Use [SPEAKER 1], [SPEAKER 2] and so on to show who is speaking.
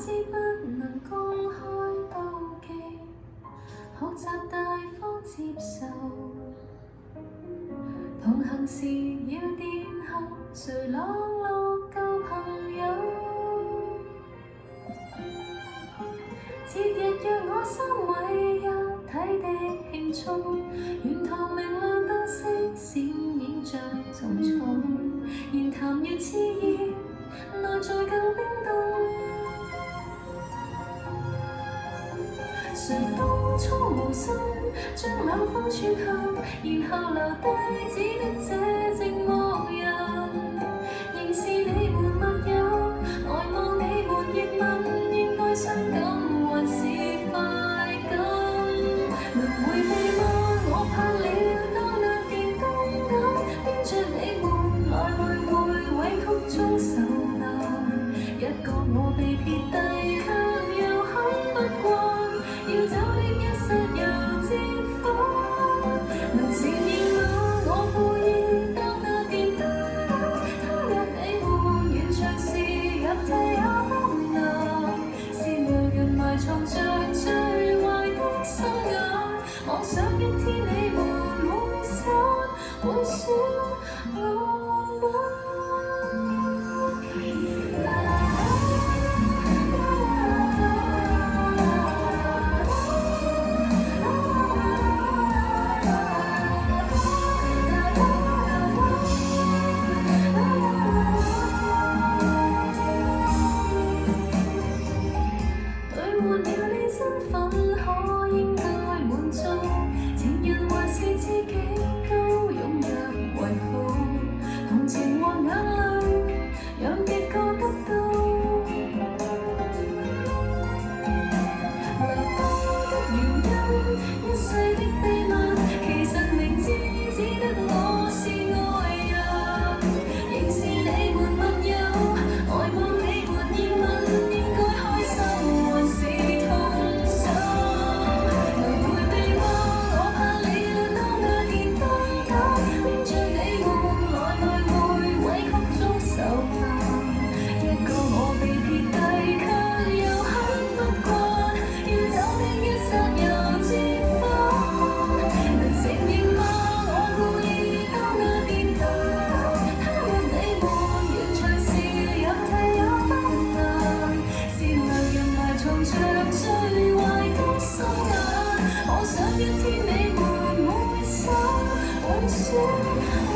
[SPEAKER 1] 知不能公開妒忌，學習大方接受。同行時要殿後，誰冷落舊朋友？節日約我3位一體的慶祝，沿途明亮燈飾閃映着重重，言談越熾熱，內在更冰凍。誰當初無心將兩方撮合，然後留低只得這寂寞人。仍是你們密友，呆望你們熱吻，應該傷感還是快感？能迴避嗎？我怕了當那電燈膽，編著你們來來回委曲中受難。一個我被撇低，卻又很不慣。要走的一剎又折返，能承認嗎？我故意當那電燈膽，他日你們完場時入替也不難。是良人埋藏着最壞的心眼，妄想一天你們會散，會選我嗎？我想一天你們會散，會說。